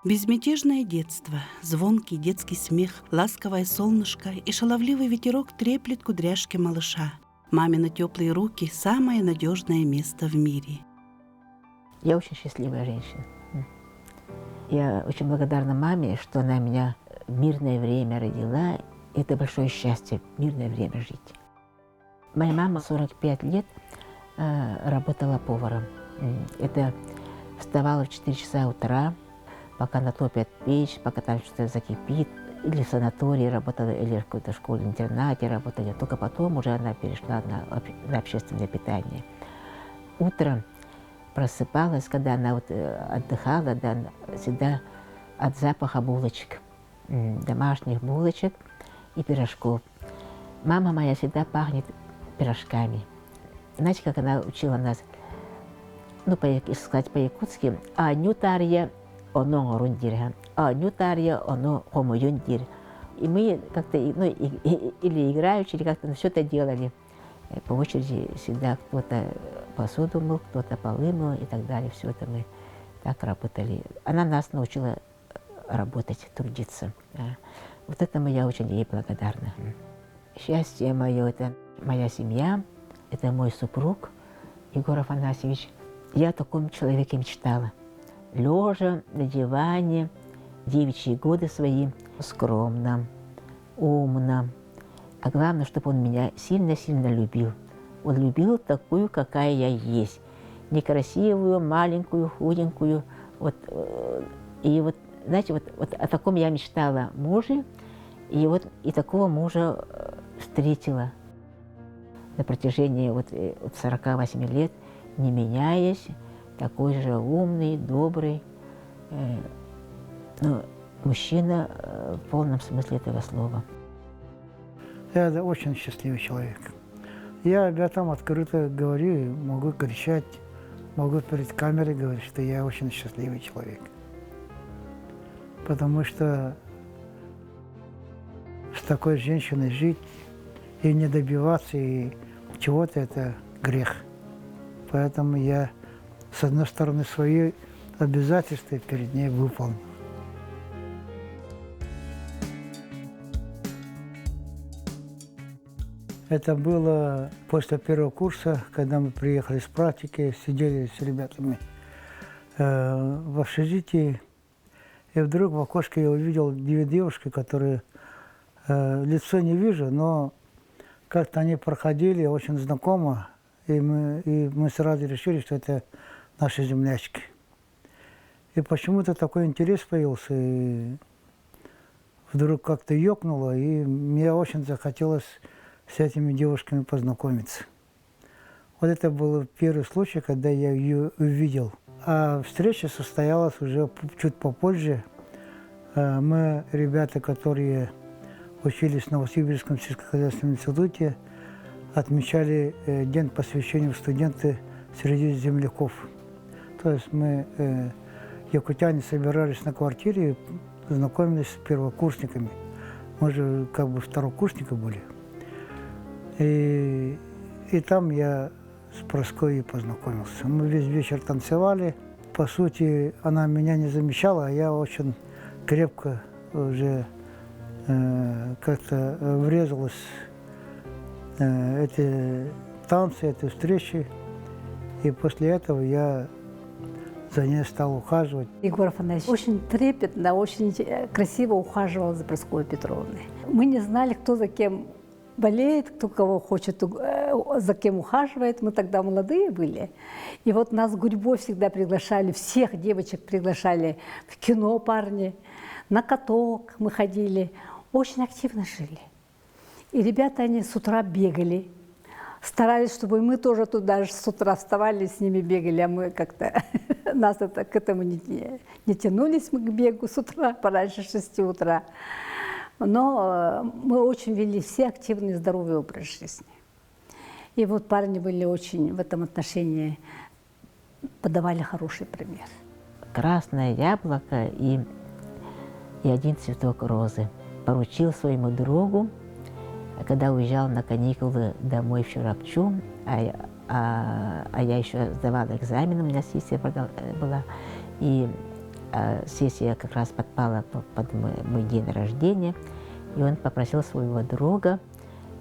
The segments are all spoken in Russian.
Безмятежное детство, звонкий детский смех, ласковое солнышко и шаловливый ветерок треплет кудряшки малыша. Мамины теплые руки – самое надежное место в мире. Я очень счастливая женщина. Я очень благодарна маме, что она меня в мирное время родила. Это большое счастье – в мирное время жить. Моя мама 45 лет работала поваром. Это вставала в 4 часа утра, пока натопят печь, пока там что-то закипит. Или в санатории работала, или в какой-то школе-интернате работала. Только потом уже она перешла на общественное питание. Утром просыпалась, когда она вот отдыхала, да, всегда от запаха булочек, домашних булочек и пирожков. Мама моя всегда пахнет пирожками. Знаете, как она учила нас, ну, если сказать по-якутски, «Анютарья оно рундиря, анютарья оно хомо юндир». И мы как-то, ну, или играючи, или как-то все это делали. По очереди всегда кто-то посуду мыл, кто-то полы мыл и так далее. Все это мы так работали. Она нас научила работать, трудиться. Вот этому я очень ей благодарна. Счастье мое – это моя семья, это мой супруг Егор Афанасьевич. Я о таком человеке мечтала. Лежа на диване, девичьи годы свои, скромно, умно. А главное, чтобы он меня сильно-сильно любил. Он любил такую, какая я есть. Некрасивую, маленькую, худенькую. Вот, и вот, знаете, вот о таком я мечтала муже. И такого мужа встретила на протяжении вот 48 лет, не меняясь, такой же умный, добрый, мужчина в полном смысле этого слова. Я очень счастливый человек. Я об этом открыто говорю, могу кричать, могу перед камерой говорить, что я очень счастливый человек. Потому что с такой женщиной жить и не добиваться и чего-то – это грех. Поэтому я, с одной стороны, свои обязательства перед ней выполнил. Это было после первого курса, когда мы приехали с практики, сидели с ребятами в общежитии. И вдруг в окошке я увидел 2 девушки, которые лицо не вижу, но как-то они проходили очень знакомо. И мы сразу решили, что это наши землячки. И почему-то такой интерес появился. И вдруг как-то ёкнуло, и мне очень захотелось с этими девушками познакомиться. Вот это был первый случай, когда я ее увидел. А встреча состоялась уже чуть попозже. Мы, ребята, которые учились в Новосибирском сельскохозяйственном институте, отмечали день посвящения в студенты среди земляков. То есть мы, якутяне, собирались на квартире и знакомились с первокурсниками. Мы же как бы второкурсники были. И там я с Проской познакомился. Мы весь вечер танцевали. По сути, она меня не замечала, а я очень крепко уже как-то врезалась эти танцы, эти встречи. И после этого я за ней стал ухаживать. Егор Афанасьевич очень трепетно, очень красиво ухаживал за Прасковьей Петровной. Мы не знали, кто за кем болеет, кто кого хочет, за кем ухаживает. Мы тогда молодые были. И вот нас гурьбой всегда приглашали, всех девочек приглашали в кино парни, на каток мы ходили. Очень активно жили. И ребята, они с утра бегали. Старались, чтобы мы тоже туда же с утра вставали, с ними бегали, а мы как-то, нас это, к этому не тянулись мы к бегу с утра, пораньше 6 утра. Но мы очень вели все активный, здоровый образ жизни. И вот парни были очень в этом отношении, подавали хороший пример. Красное яблоко и 1 цветок розы. Поручил своему другу, когда уезжал на каникулы домой в Чурапчу, а я еще сдавала экзамен, у меня сессия была, и сессия как раз подпала под мой день рождения, и он попросил своего друга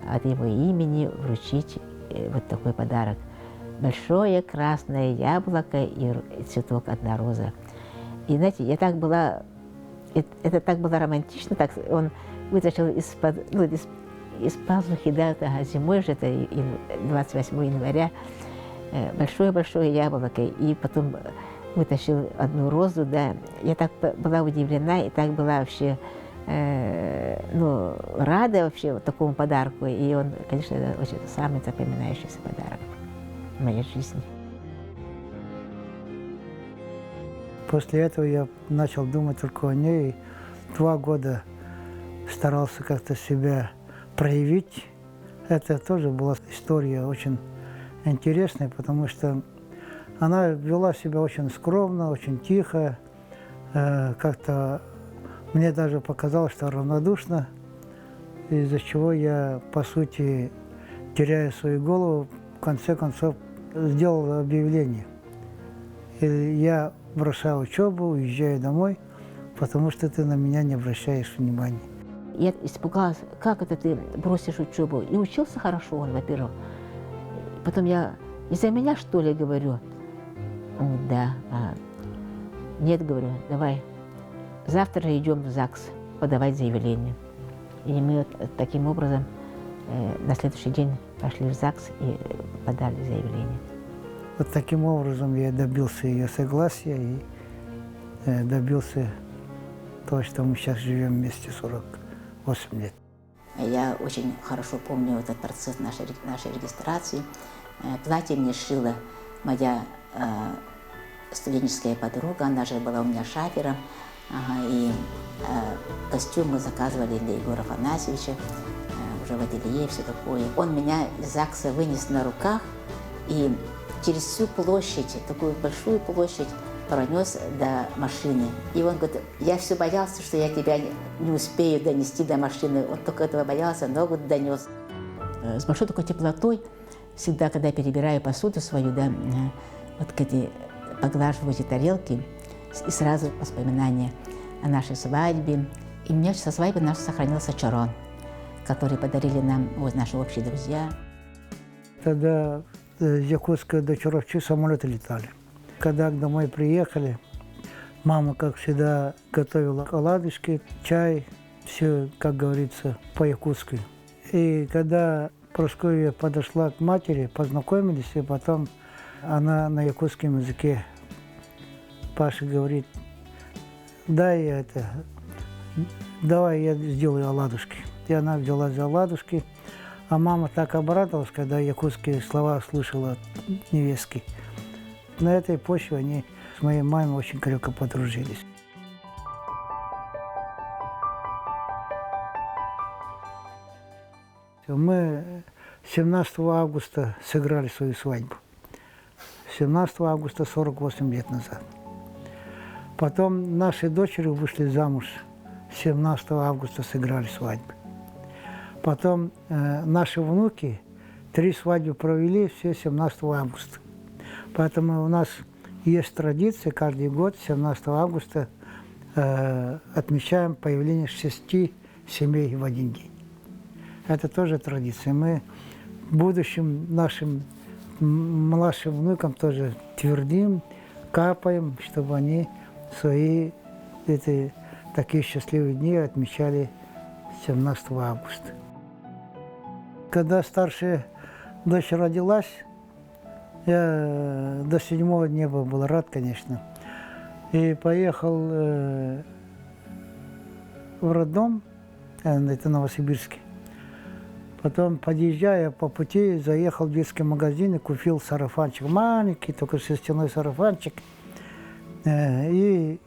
от его имени вручить вот такой подарок. Большое красное яблоко и цветок одна роза. И знаете, это так было романтично, так он вытащил из пазухи, да, зимой же, это 28 января, большое-большое яблоко, и потом вытащил одну розу, да. Я так была удивлена и так была вообще, рада вообще вот такому подарку. И он, конечно, это очень самый запоминающийся подарок в моей жизни. После этого я начал думать только о ней. 2 года старался как-то себя проявить. Это тоже была история очень интересная, потому что она вела себя очень скромно, очень тихо. Как-то мне даже показалось, что равнодушно, из-за чего я, по сути, теряя свою голову, в конце концов сделал объявление. И я бросаю учебу, уезжаю домой, потому что ты на меня не обращаешь внимания. Я испугалась, как это ты бросишь учебу? И учился хорошо он, во-первых. Потом я, из-за меня, что ли, говорю? Да. Нет, говорю, давай, завтра идем в ЗАГС подавать заявление. И мы таким образом на следующий день пошли в ЗАГС и подали заявление. Вот таким образом я добился ее согласия и добился того, что мы сейчас живем вместе 48 лет. Я очень хорошо помню этот процесс нашей регистрации. Платье мне шила моя студенческая подруга, она же была у меня шафером. И костюм мы заказывали для Егора Афанасьевича, уже в ателье, все такое. Он меня из ЗАГСа вынес на руках и через всю площадь, такую большую площадь, пронес до машины. И он говорит, я все боялся, что я тебя не успею донести до машины. Он только этого боялся, но вот донес. С большой такой теплотой, всегда, когда я перебираю посуду свою, да, вот эти, поглаживаю эти тарелки, и сразу воспоминания о нашей свадьбе. И у меня со свадьбы наш сохранился чарон, который подарили нам вот наши общие друзья. Тогда из Якутска до Чуровчи самолеты летали. Когда домой приехали, мама, как всегда, готовила оладушки, чай, все, как говорится, по-якутски. И когда Прасковья подошла к матери, познакомились, и потом она на якутском языке Паша говорит, давай я сделаю оладушки. И она взяла за оладушки, а мама так обрадовалась, когда якутские слова слышала от невестки. На этой почве они с моей мамой очень крепко подружились. Мы 17 августа сыграли свою свадьбу. 17 августа 48 лет назад. Потом наши дочери вышли замуж. 17 августа сыграли свадьбу. Потом наши внуки 3 свадьбы провели, все 17 августа. Поэтому у нас есть традиция, каждый год 17 августа отмечаем появление 6 семей в один день. Это тоже традиция. Мы будущим нашим младшим внукам тоже твердим, капаем, чтобы они свои такие счастливые дни отмечали 17 августа. Когда старшая дочь родилась, я до 7-го неба был рад, конечно. И поехал в роддом, это Новосибирске. Потом, подъезжая по пути, заехал в детский магазин и купил сарафанчик. Маленький, только шерстяной сарафанчик. И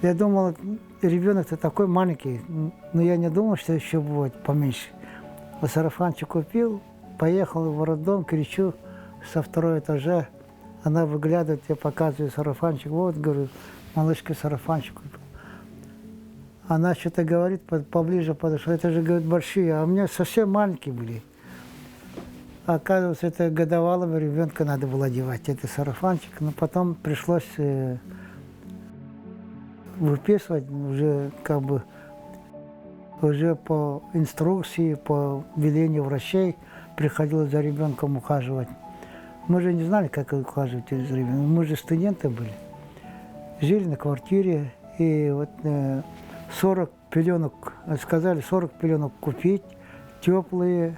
я думал, ребенок-то такой маленький, но я не думал, что еще будет поменьше. Вот сарафанчик купил, поехал в роддом, кричу со 2-го этажа. Она выглядывает, я показываю сарафанчик. Вот, говорю, малышка сарафанчик купил. Она что-то говорит, поближе подошла. Это же, говорит, большие, а у меня совсем маленькие были. А оказывается, это годовалого ребенка надо было одевать, это сарафанчик. Но потом пришлось выписывать уже как бы уже по инструкции, по велению врачей приходилось за ребенком ухаживать. Мы же не знали, как ухаживать за ребенком. Мы же студенты были. Жили на квартире, и вот 40 пеленок, сказали 40 пеленок купить, теплые,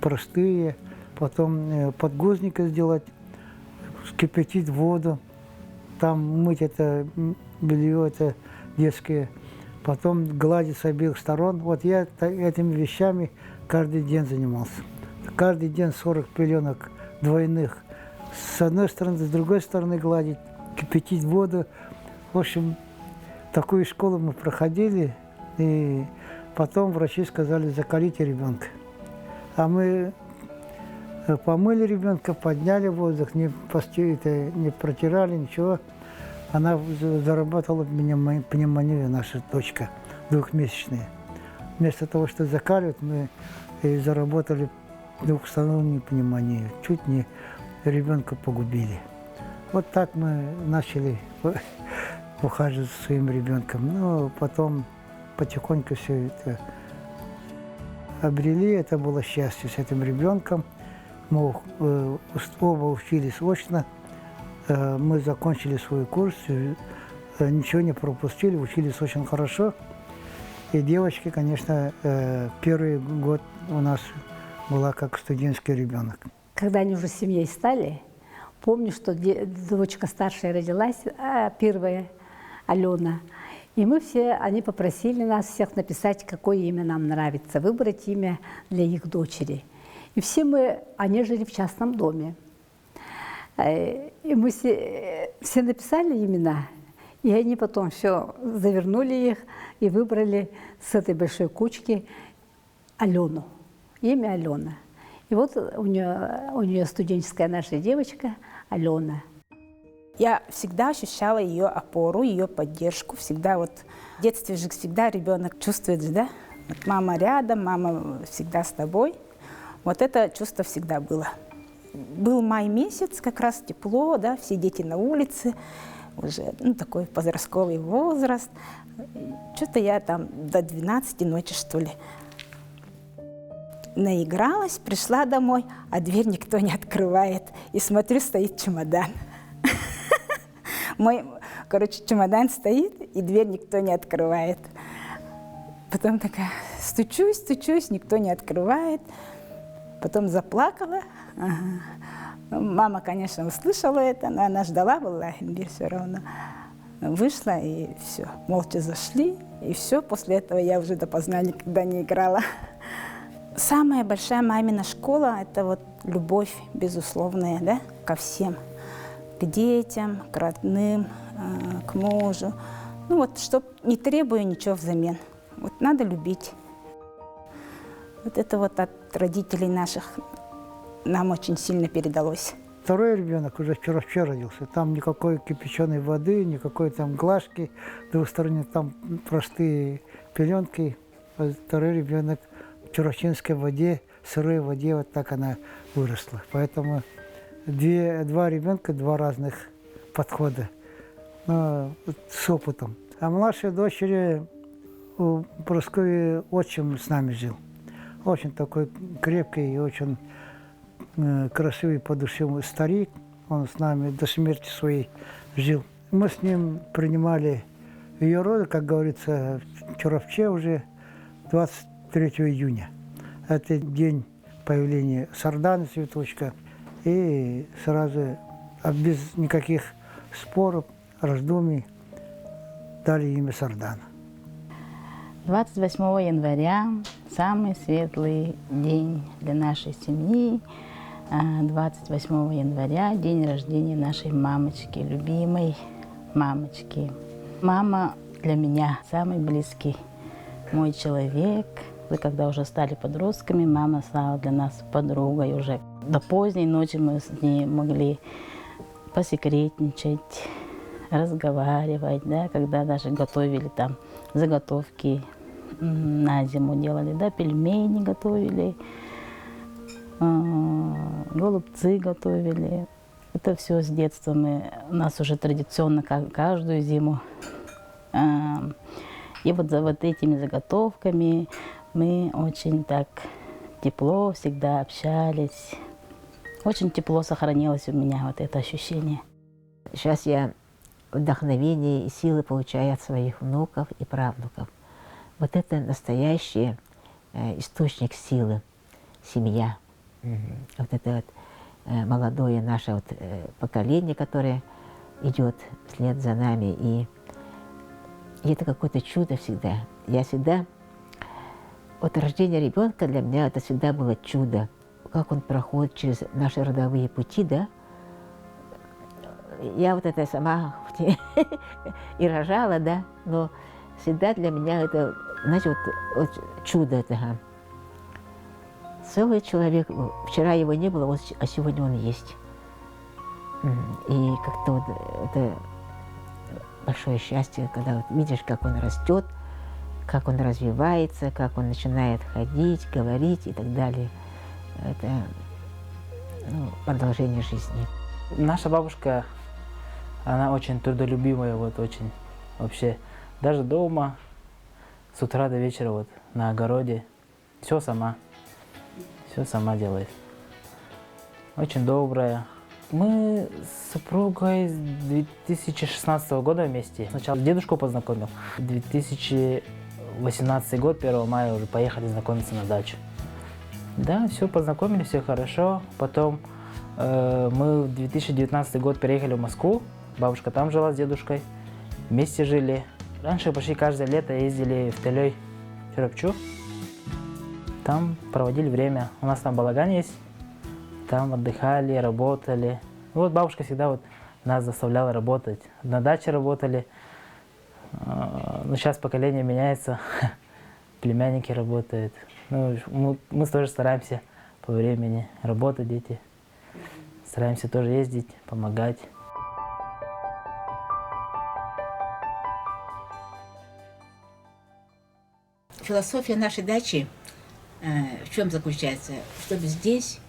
простые, потом подгузника сделать, вскипятить воду, там мыть это белье, это детское, потом гладить с обеих сторон. Вот я этими вещами каждый день занимался. Каждый день 40 пеленок двойных. С одной стороны, с другой стороны гладить, кипятить воду. В общем, такую школу мы проходили, и потом врачи сказали, закалите ребенка. А мы помыли ребенка, подняли воздух, не протирали, ничего. Она заработала пневмонию, наша дочка, двухмесячная. Вместо того, чтобы закаливать, мы заработали двухстороннюю пневмонию. Чуть не ребенка погубили. Вот так мы начали ухаживать за своим ребенком. Но потом потихоньку все это обрели. Это было счастье с этим ребенком. Мы оба учились очно. Мы закончили свой курс, ничего не пропустили, учились очень хорошо. И девочки, конечно, первый год у нас была как студенческий ребенок. Когда они уже семьей стали, помню, что дочка старшая родилась, первая, Алена. И они попросили нас всех написать, какое имя нам нравится, выбрать имя для их дочери. И они жили в частном доме. И мы все написали имена, и они потом все завернули их и выбрали с этой большой кучки Алену, имя Алена. И вот у нее студенческая наша девочка Алена. Я всегда ощущала ее опору, ее поддержку. Всегда вот в детстве же всегда ребенок чувствует, да? Вот мама рядом, мама всегда с тобой. Вот это чувство всегда было. Был май месяц, как раз тепло, да, все дети на улице, уже такой подростковый возраст. Что-то я там до 12 ночи, что ли, наигралась, пришла домой, а дверь никто не открывает. И смотрю, стоит чемодан. Мой, чемодан стоит, и дверь никто не открывает. Потом такая стучусь, никто не открывает. Потом заплакала. Ага. Мама, конечно, услышала это, но она ждала, была все равно. Вышла, и все, молча зашли, и все. После этого я уже допоздна никогда не играла. Самая большая мамина школа – это вот любовь безусловная, да, ко всем. К детям, к родным, к мужу. Ну вот, чтоб не требуя ничего взамен. Вот надо любить. Вот это вот от родителей наших нам очень сильно передалось. Второй ребенок уже вчера родился. Там никакой кипяченой воды, никакой там глажки двусторонней, там простые пеленки. Второй ребенок в чурачинской воде, сырой воде, вот так она выросла. Поэтому два ребенка, два разных подхода, но с опытом. А младшей дочери у Прасковьи отчим с нами жил. Очень такой крепкий и очень красивый по душе старик. Он с нами до смерти своей жил. Мы с ним принимали ее роды, как говорится, в Чуровче уже 23 июня. Это день появления Сардана, цветочка. И сразу, без никаких споров, раздумий, дали имя Сардана. 28 января – самый светлый день для нашей семьи. 28 января – день рождения нашей мамочки, любимой мамочки. Мама для меня самый близкий мой человек. И когда уже стали подростками, мама стала для нас подругой уже. До поздней ночи мы с ней могли посекретничать, разговаривать, да, когда даже готовили там заготовки на зиму делали, да, пельмени готовили. голубцы готовили. Это все с детства у нас уже традиционно каждую зиму. И вот за вот этими заготовками мы очень так тепло всегда общались. Очень тепло сохранилось у меня вот это ощущение. Сейчас я вдохновение и силы получаю от своих внуков и правнуков. Вот это настоящий источник силы, семья. Вот это вот молодое наше вот поколение, которое идет вслед за нами. И это какое-то чудо всегда. Я всегда, вот рождение ребенка для меня это всегда было чудо. Как он проходит через наши родовые пути, да? Я вот это сама и рожала, да, но всегда для меня это, знаете, вот чудо это. Целый человек, вчера его не было, вот, а сегодня он есть. И как-то вот это большое счастье, когда вот видишь, как он растет, как он развивается, как он начинает ходить, говорить и так далее. Это продолжение жизни. Наша бабушка, она очень трудолюбивая, вот очень вообще. Даже дома, с утра до вечера, вот на огороде, все сама делает. Очень добрая. Мы с супругой с 2016 года вместе. Сначала дедушку познакомил. 2018 год, 1 мая уже поехали знакомиться на дачу. Да, все познакомились, все хорошо. Потом мы в 2019 год переехали в Москву. Бабушка там жила с дедушкой. Вместе жили. Раньше почти каждое лето ездили в Телей, в Черепчу. Там проводили время. У нас там балаган есть. Там отдыхали, работали. Вот бабушка всегда вот нас заставляла работать. На даче работали. Но сейчас поколение меняется. Племянники работают. Ну, мы тоже стараемся по времени работать, дети. Стараемся тоже ездить, помогать. Философия нашей дачи в чем заключается? Чтобы здесь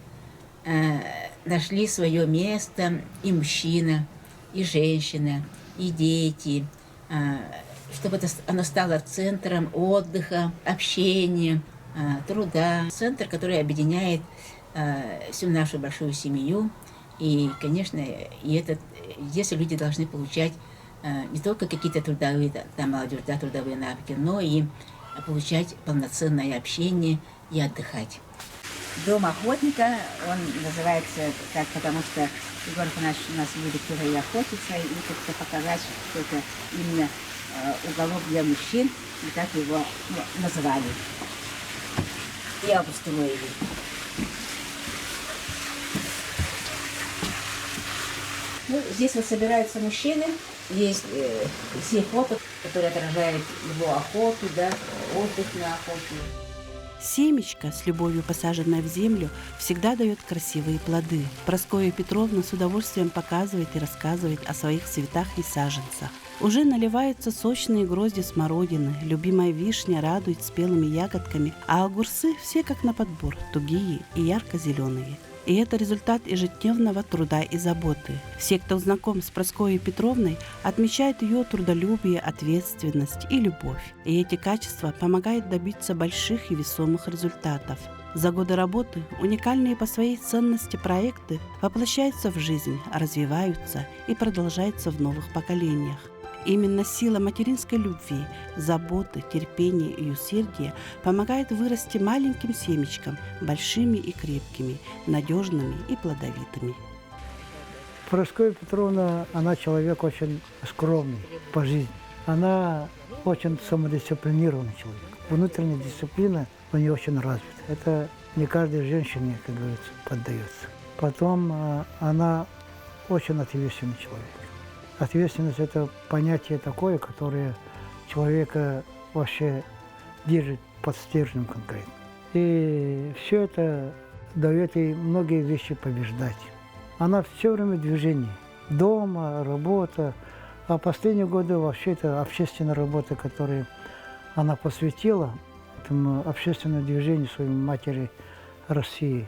нашли свое место и мужчина, и женщина, и дети, чтобы оно стало центром отдыха, общения, труда. Центр, который объединяет всю нашу большую семью. И, конечно, если люди должны получать не только какие-то трудовые, там, молодежь, да, трудовые навыки, но и получать полноценное общение и отдыхать. Дом охотника, он называется так, потому что Егор Афанасьевич у нас любит тоже и охотиться, и как-то показать, что это именно уголок для мужчин, и так его назвали. И обустроили. Здесь вот собираются мужчины, есть все фото, которые отражают его охоту, да, отдых на охоту. Семечко, с любовью посаженное в землю, всегда дает красивые плоды. Прасковья Петровна с удовольствием показывает и рассказывает о своих цветах и саженцах. Уже наливаются сочные грозди смородины, любимая вишня радует спелыми ягодками, а огурцы все как на подбор, тугие и ярко-зеленые. И это результат ежедневного труда и заботы. Все, кто знаком с Прасковьей Петровной, отмечают ее трудолюбие, ответственность и любовь. И эти качества помогают добиться больших и весомых результатов. За годы работы уникальные по своей ценности проекты воплощаются в жизнь, развиваются и продолжаются в новых поколениях. Именно сила материнской любви, заботы, терпения и усердия помогает вырасти маленьким семечкам, большими и крепкими, надежными и плодовитыми. Прасковья Петровна, она человек очень скромный по жизни. Она очень самодисциплинированный человек. Внутренняя дисциплина у нее очень развита. Это не каждой женщине, как говорится, поддается. Потом она очень ответственный человек. Ответственность – это понятие такое, которое человека вообще держит под стержнем конкретно. И все это дает ей многие вещи побеждать. Она все время в движении. Дома, работа. А последние годы вообще это общественная работа, которую она посвятила этому общественному движению своей матери России.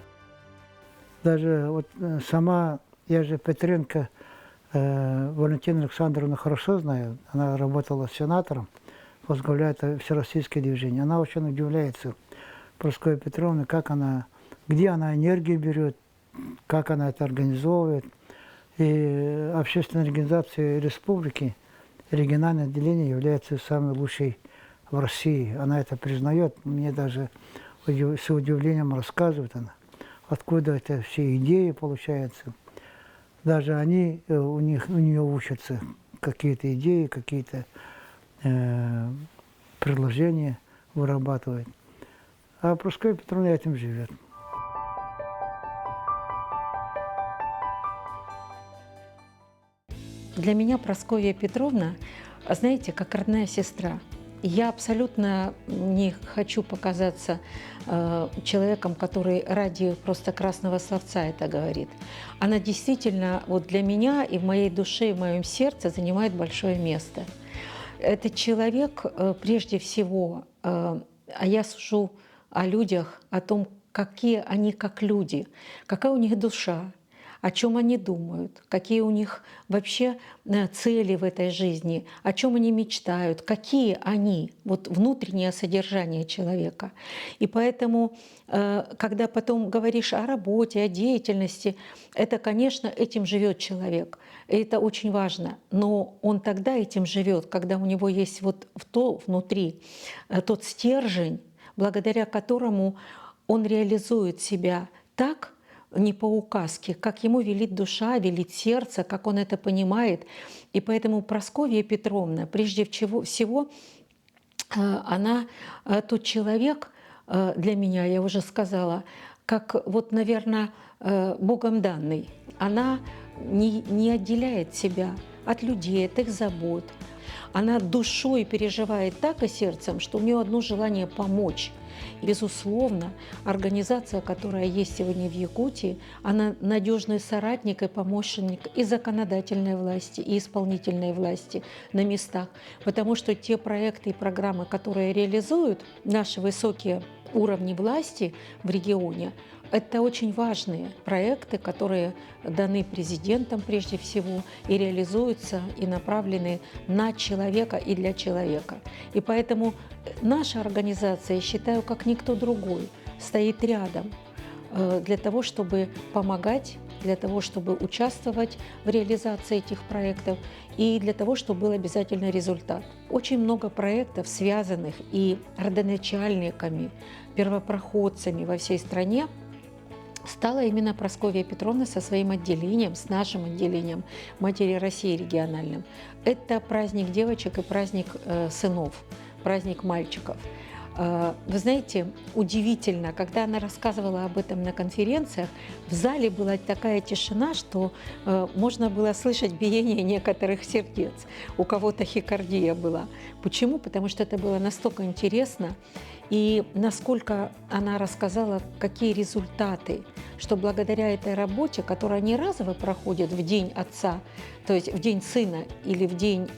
Даже вот сама, я же Петренко, Валентину Александровну хорошо знаю, она работала сенатором, возглавляет всероссийское движение. Она очень удивляется, Прасковья Петровна, как она, где она энергию берет, как она это организовывает. И общественная организация республики, региональное отделение является самой лучшей в России. Она это признает, мне даже с удивлением рассказывает она, откуда это все идеи получаются. Даже они, у нее учатся какие-то идеи, какие-то предложения вырабатывать. А Прасковья Петровна этим живет. Для меня Прасковья Петровна, знаете, как родная сестра. Я абсолютно не хочу показаться человеком, который ради просто красного словца это говорит. Она действительно вот для меня и в моей душе, и в моем сердце занимает большое место. Это человек, прежде всего, а я сужу о людях, о том, какие они как люди, какая у них душа, о чем они думают, какие у них вообще цели в этой жизни, о чем они мечтают, какие они, вот внутреннее содержание человека. И поэтому, когда потом говоришь о работе, о деятельности, это, конечно, этим живет человек. И это очень важно. Но он тогда этим живет, когда у него есть вот внутри тот стержень, благодаря которому он реализует себя так, не по указке, как ему велит душа, велит сердце, как он это понимает. И поэтому Прасковья Петровна, прежде всего, она тот человек для меня, я уже сказала, как вот, наверное, Богом данный. Она не отделяет себя от людей, от их забот. Она душой переживает так и сердцем, что у нее одно желание помочь. Безусловно, организация, которая есть сегодня в Якутии, она надежный соратник и помощник и законодательной власти, и исполнительной власти на местах. Потому что те проекты и программы, которые реализуют наши высокие уровни власти в регионе, это очень важные проекты, которые даны президентом прежде всего и реализуются и направлены на человека и для человека. И поэтому наша организация, я считаю, как никто другой, стоит рядом для того, чтобы помогать, для того, чтобы участвовать в реализации этих проектов и для того, чтобы был обязательно результат. Очень много проектов, связанных и родоначальниками, первопроходцами во всей стране, стала именно Прасковья Петровна со своим отделением, с нашим отделением «Матери России» региональным. Это праздник девочек и праздник сынов, праздник мальчиков. Вы знаете, удивительно, когда она рассказывала об этом на конференциях, в зале была такая тишина, что можно было слышать биение некоторых сердец. У кого-то тахикардия была. Почему? Потому что это было настолько интересно. И насколько она рассказала, какие результаты, что благодаря этой работе, которая не разово проходит в день отца, то есть в день сына или в день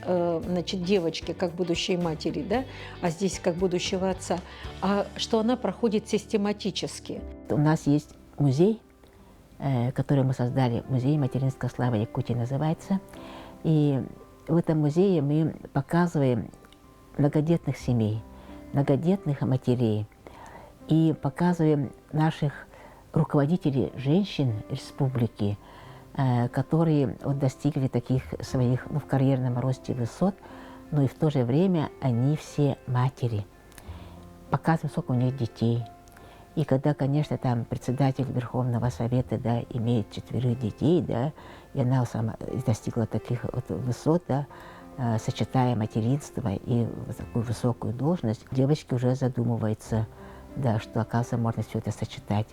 девочки, как будущей матери, да, а здесь как будущего отца, а что она проходит систематически. У нас есть музей, который мы создали, музей «Материнская слава Якутии» называется. И в этом музее мы показываем многодетных семей, многодетных матерей и показываем наших руководителей женщин республики, которые достигли таких своих в карьерном росте высот, но и в то же время они все матери. Показываем, сколько у них детей. И когда, конечно, там председатель Верховного Совета, да, имеет 4 детей, да, и она сама достигла таких вот высот, да, сочетая материнство и такую высокую должность, девочки уже задумываются, да, что, оказывается, можно все это сочетать.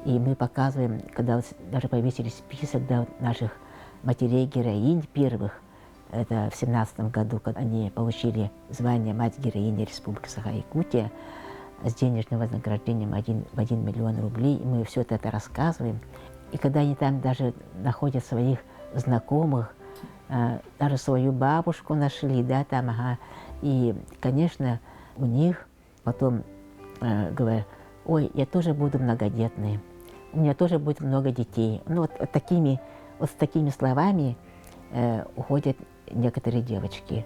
И мы показываем, когда даже повесили список, да, наших матерей-героинь первых, это в 2017 году, когда они получили звание «Мать-героиня Республики Саха-Якутия» с денежным вознаграждением в 1 миллион рублей. И мы все это рассказываем. И когда они там даже находят своих знакомых, даже свою бабушку нашли, да, там, ага. И, конечно, у них потом говорят: ой, я тоже буду многодетной. у меня тоже будет много детей. Ну, вот с такими словами уходят некоторые девочки.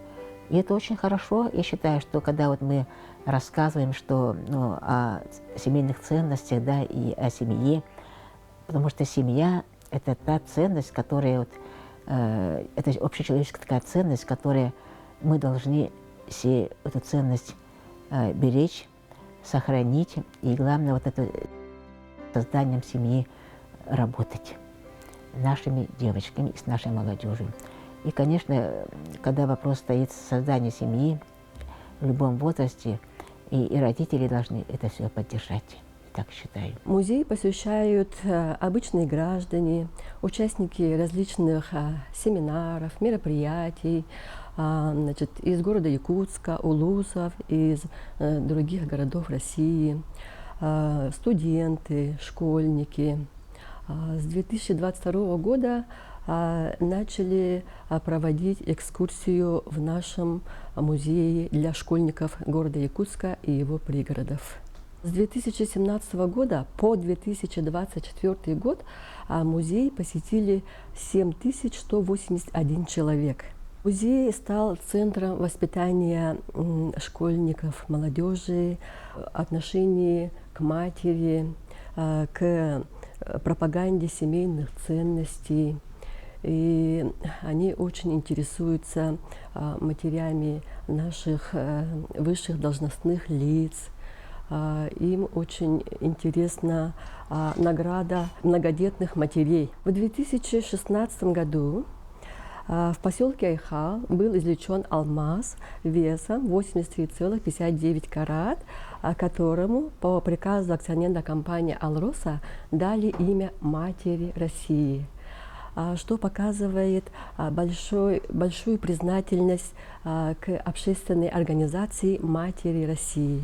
И это очень хорошо. Я считаю, что когда вот мы рассказываем о семейных ценностях, да, и о семье, потому что семья – это та ценность, которая это общечеловеческая такая ценность, которая мы должны эту ценность беречь, сохранить, и главное, вот это созданием семьи работать нашими девочками и с нашей молодежью. И, конечно, когда вопрос стоит создания семьи в любом возрасте, и родители должны это все поддержать. Так считаю. Музей посещают обычные граждане, участники различных семинаров, мероприятий, из города Якутска, улусов, из других городов России, студенты, школьники. С 2022 года начали проводить экскурсию в нашем музее для школьников города Якутска и его пригородов. С 2017 года по 2024 год музей посетили 7181 человек. Музей стал центром воспитания школьников, молодежи, отношений к матери, к пропаганде семейных ценностей. И они очень интересуются матерями наших высших должностных лиц. Им очень интересна награда многодетных матерей. В 2016 году в поселке Айхал был извлечен алмаз весом 83,59 карат, которому по приказу акционерной компании «Алроса» дали имя Матери России, что показывает большую признательность к общественной организации Матери России.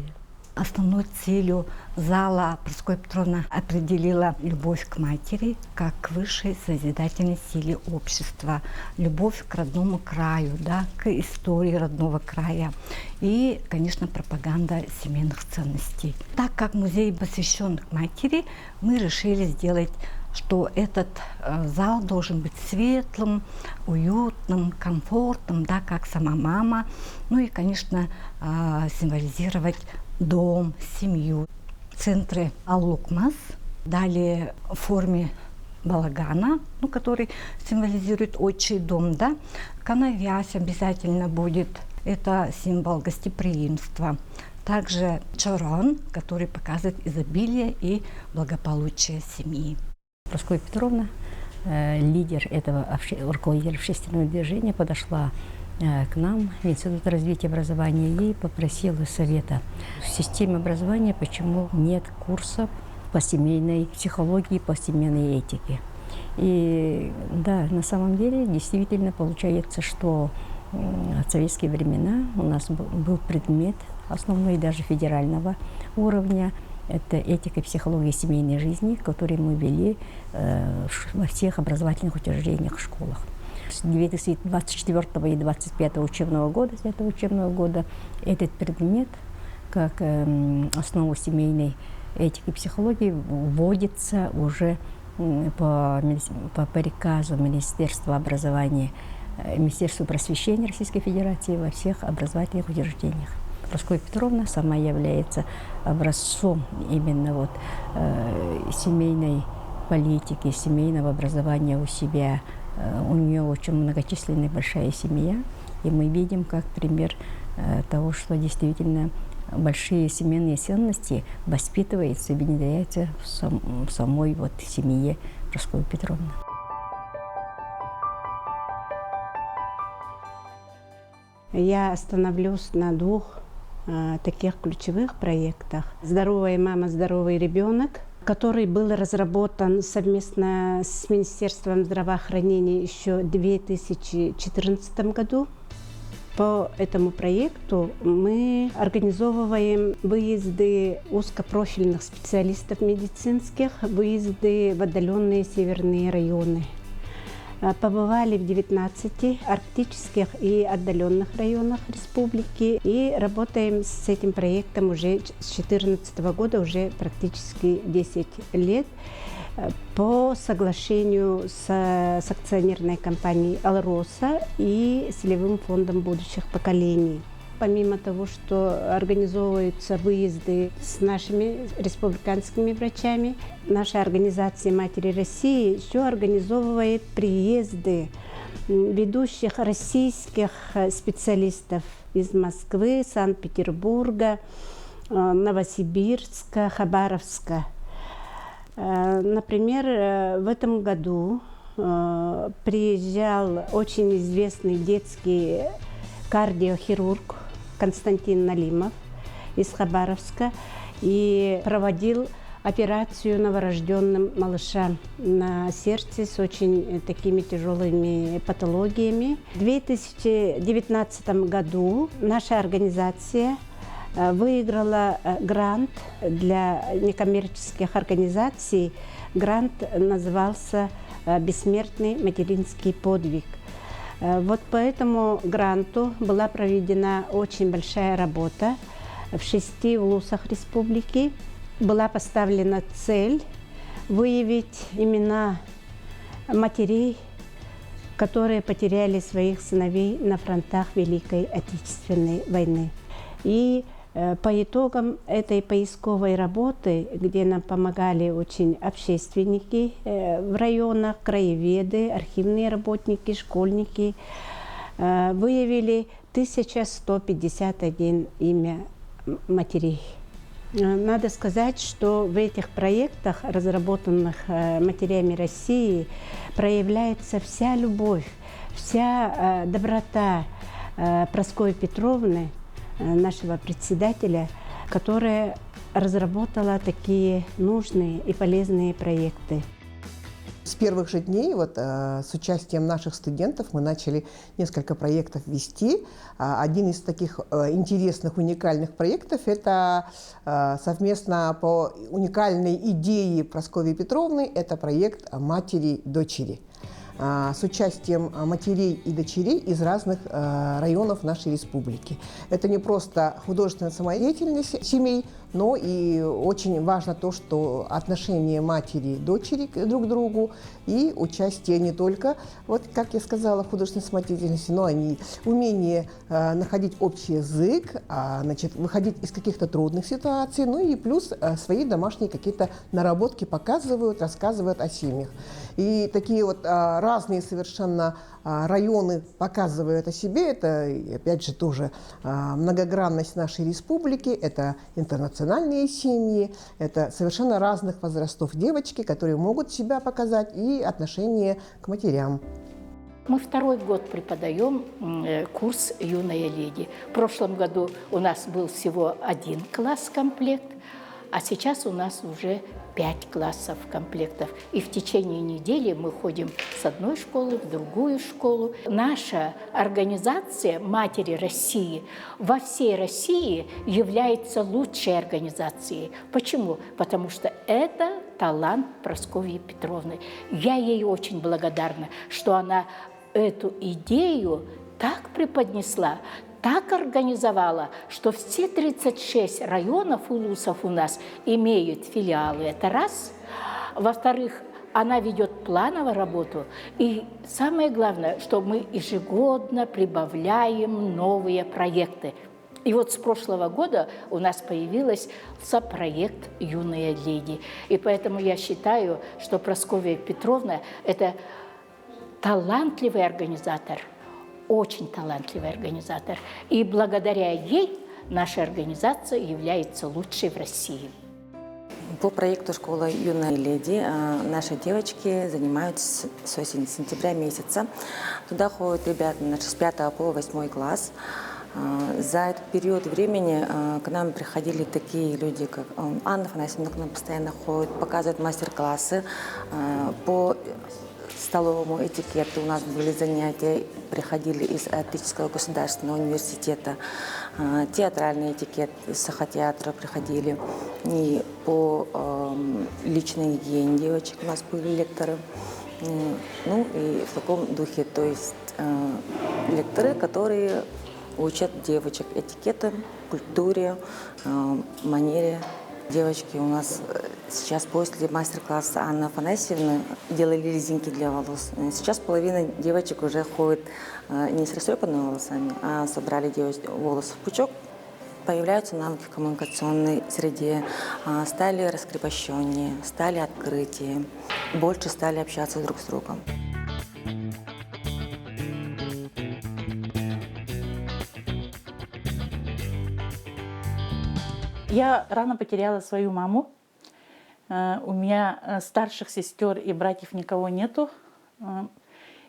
Основной целью зала Прасковья Петровна определила любовь к матери как к высшей созидательной силе общества, любовь к родному краю, да, к истории родного края и, конечно, пропаганда семейных ценностей. Так как музей посвящен матери, мы решили сделать, что этот зал должен быть светлым, уютным, комфортным, да, как сама мама, ну и, конечно, символизировать дом, семью. В центре Аллукмас дали в форме балагана, который символизирует отчий дом, да. Канавязь обязательно будет, это символ гостеприимства. Также чорон, который показывает изобилие и благополучие семьи. Прасковья Петровна, лидер этого руководитель общественного движения, подошла к нам в Институт развития образования и попросила совета. В системе образования почему нет курсов по семейной психологии, по семейной этике. И да, на самом деле действительно получается, что в советские времена у нас был предмет основной даже федерального уровня. Это этика и психология семейной жизни, который мы вели во всех образовательных учреждениях, школах. С 2024 и 2025 учебного года этот предмет, как основу семейной этики и психологии, вводится уже по приказу Министерства образования, Министерства просвещения Российской Федерации во всех образовательных учреждениях. Прасковья Петровна сама является образцом именно семейной политики, семейного образования у себя. У нее очень многочисленная большая семья, и мы видим как пример того, что действительно большие семейные ценности воспитываются и внедряются в самой семье Прасковьи Петровны. Я остановлюсь на двух таких ключевых проектах. «Здоровая мама, здоровый ребенок», который был разработан совместно с Министерством здравоохранения еще в 2014 году. По этому проекту мы организовываем выезды узкопрофильных специалистов медицинских, выезды в отдаленные северные районы. Побывали в 19 арктических и отдаленных районах республики и работаем с этим проектом уже с 2014 года, уже практически 10 лет. по соглашению с акционерной компанией «Алроса» и Целевым фондом будущих поколений. Помимо того, что организовываются выезды с нашими республиканскими врачами, наша организация «Матери России» еще организовывает приезды ведущих российских специалистов из Москвы, Санкт-Петербурга, Новосибирска, Хабаровска. Например, в этом году приезжал очень известный детский кардиохирург Константин Налимов из Хабаровска и проводил операцию новорожденным малышам на сердце с очень такими тяжелыми патологиями. В 2019 году наша организация выиграла грант для некоммерческих организаций. Грант назывался «Бессмертный материнский подвиг». Вот по этому гранту была проведена очень большая работа в 6 вузах республики. Была поставлена цель выявить имена матерей, которые потеряли своих сыновей на фронтах Великой Отечественной войны. И по итогам этой поисковой работы, где нам помогали очень общественники в районах, краеведы, архивные работники, школьники, выявили 1151 имя матерей. Надо сказать, что в этих проектах, разработанных матерями России, проявляется вся любовь, вся доброта Прасковьи Петровны, нашего председателя, которая разработала такие нужные и полезные проекты. С первых же дней с участием наших студентов мы начали несколько проектов вести. Один из таких интересных, уникальных проектов – это совместно по уникальной идее Прасковьи Петровны, это проект «Матери-дочери» с участием матерей и дочерей из разных районов нашей республики. Это не просто художественная самодеятельность семей, но и очень важно то, что отношение матери и дочери друг к другу и участие не только, как я сказала, в художественной самодеятельности, но и умение находить общий язык, выходить из каких-то трудных ситуаций, ну и плюс свои домашние какие-то наработки показывают, рассказывают о семьях. И такие разные совершенно районы показывают о себе. Это, опять же, тоже многогранность нашей республики, это интернациональные семьи, это совершенно разных возрастов девочки, которые могут себя показать, и отношение к матерям. Мы 2-й год преподаем курс «Юная леди». В прошлом году у нас был всего 1 класс-комплект, а сейчас у нас уже 5 классов комплектов. И в течение недели мы ходим с одной школы в другую школу. Наша организация «Матери России» во всей России является лучшей организацией. Почему? Потому что это талант Прасковьи Петровны. Я ей очень благодарна, что она эту идею так преподнесла, так организовала, что все 36 районов улусов у нас имеют филиалы. Это раз. Во-вторых, она ведет плановую работу. И самое главное, что мы ежегодно прибавляем новые проекты. И с прошлого года у нас появился проект «Юная леди». И поэтому я считаю, что Прасковья Петровна – это талантливый организатор, очень талантливый организатор. И благодаря ей наша организация является лучшей в России. По проекту «Школа юной леди» наши девочки занимаются с осени, сентября месяца. Туда ходят ребята с 5 по 8 класс. За этот период времени к нам приходили такие люди, как Анна Афанасьевна, к нам постоянно ходит, показывает мастер-классы по столовому этикету. У нас были занятия, приходили из Отечественного государственного университета, театральный этикет из Сахатеатра приходили, и по личной гигиене девочек у нас были лекторы. Ну и в таком духе, то есть лекторы, которые учат девочек этикетам, культуре, манере. Девочки у нас Сейчас после мастер-класса Анны Афанасьевны делали резинки для волос. Сейчас половина девочек уже ходит не с растрепанными волосами, а собрали волосы в пучок. Появляются навыки в коммуникационной среде, стали раскрепощеннее, стали открытие, больше стали общаться друг с другом. Я рано потеряла свою маму. У меня старших сестер и братьев никого нету.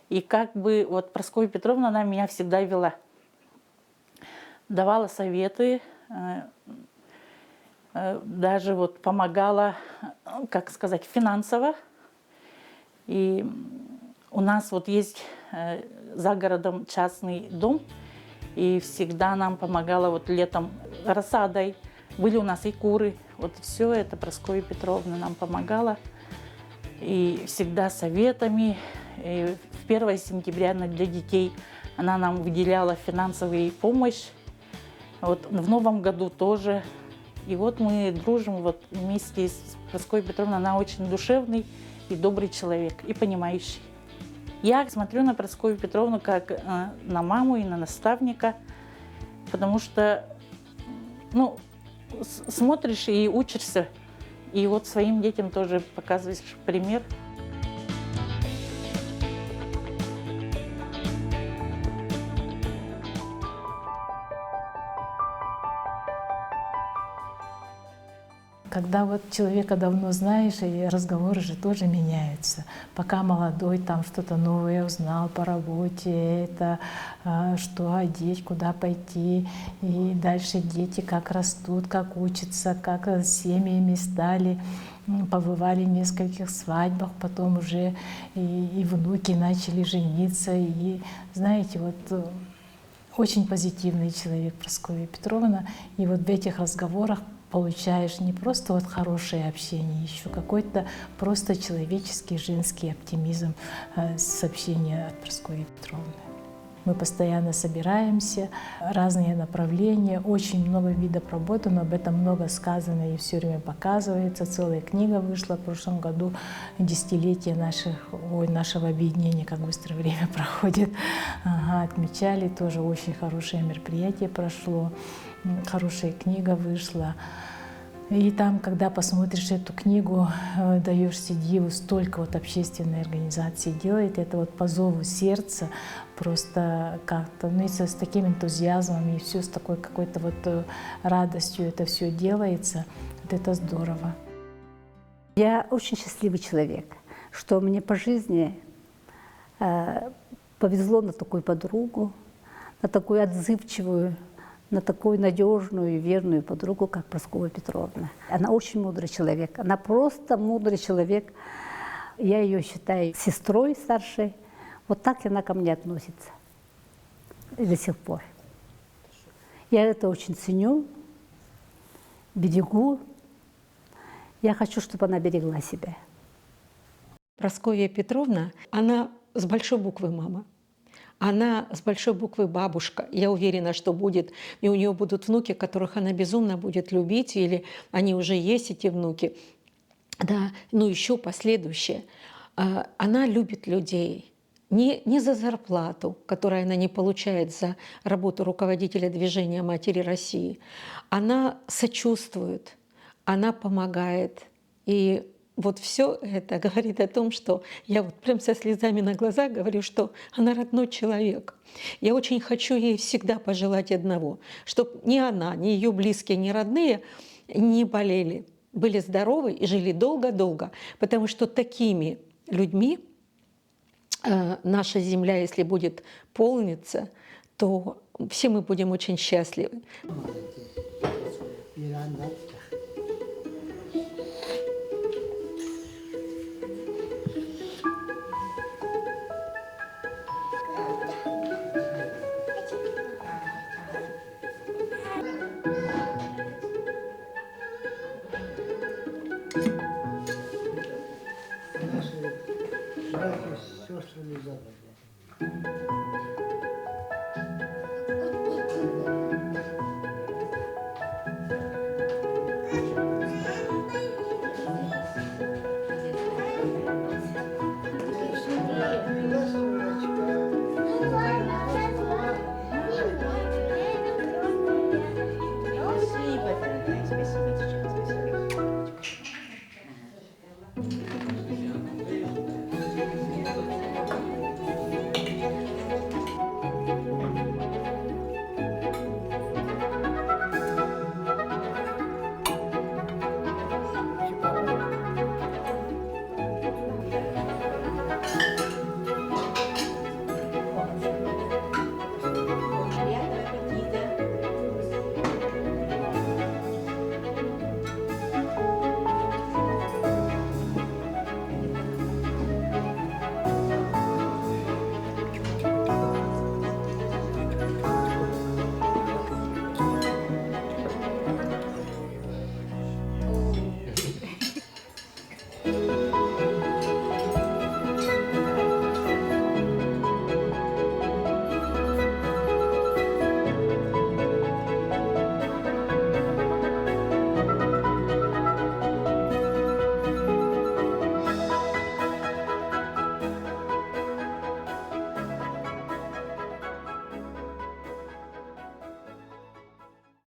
И как бы вот Прасковья Петровна, она меня всегда вела. Давала советы, даже вот помогала, как сказать, финансово. И у нас вот есть за городом частный дом, и всегда нам помогала вот летом рассадой. Были у нас и куры. Вот все это Прасковья Петровна нам помогала. И всегда советами. И в 1 сентября для детей она нам выделяла финансовую помощь. Вот в Новом году тоже. И вот мы дружим вот вместе с Прасковьей Петровной. Она очень душевный и добрый человек, и понимающий. Я смотрю на Прасковью Петровну как на маму и на наставника, потому что, ну, смотришь и учишься. И вот своим детям тоже показываешь пример. Когда вот человека давно знаешь, и разговоры же тоже меняются. Пока молодой, там что-то новое узнал по работе, это что одеть, куда пойти. И дальше дети как растут, как учатся, как с семьями стали. Побывали в нескольких свадьбах, потом уже и внуки начали жениться. И знаете, вот очень позитивный человек Прасковья Петровна. И вот в этих разговорах получаешь не просто вот хорошее общение, еще какой-то просто человеческий, женский оптимизм с общения от Прасковьи Петровны. Мы постоянно собираемся, разные направления, очень много видов работы, но об этом много сказано и все время показывается. Целая книга вышла в прошлом году, десятилетие нашего объединения, как быстро время проходит. Отмечали, тоже очень хорошее мероприятие прошло, хорошая книга вышла. И там, когда посмотришь эту книгу, даешься диву, столько вот общественной организации делает, это вот по зову сердца, просто как-то, ну, с таким энтузиазмом и все с такой какой-то вот радостью это все делается, вот это здорово. Я очень счастливый человек, что мне по жизни повезло на такую подругу, на такую отзывчивую, на такую надежную и верную подругу, как Прасковья Петровна. Она очень мудрый человек, она просто мудрый человек. Я ее считаю сестрой старшей. Вот так она ко мне относится и до сих пор. Я это очень ценю, берегу. Я хочу, чтобы она берегла себя. Прасковья Петровна, она с большой буквы мама. Она с большой буквы бабушка. Я уверена, что будет, и у нее будут внуки, которых она безумно будет любить, или они уже есть, эти внуки. Да, ну еще последующее. Она любит людей. Не за зарплату, которую она не получает за работу руководителя движения «Матери России». Она сочувствует, она помогает. И вот все это говорит о том, что я вот прям со слезами на глазах говорю, что она родной человек. Я очень хочу ей всегда пожелать одного, чтобы ни она, ни ее близкие, ни родные не болели, были здоровы и жили долго-долго, потому что такими людьми наша земля, если будет полниться, то все мы будем очень счастливы. Братья с сестрами забрали.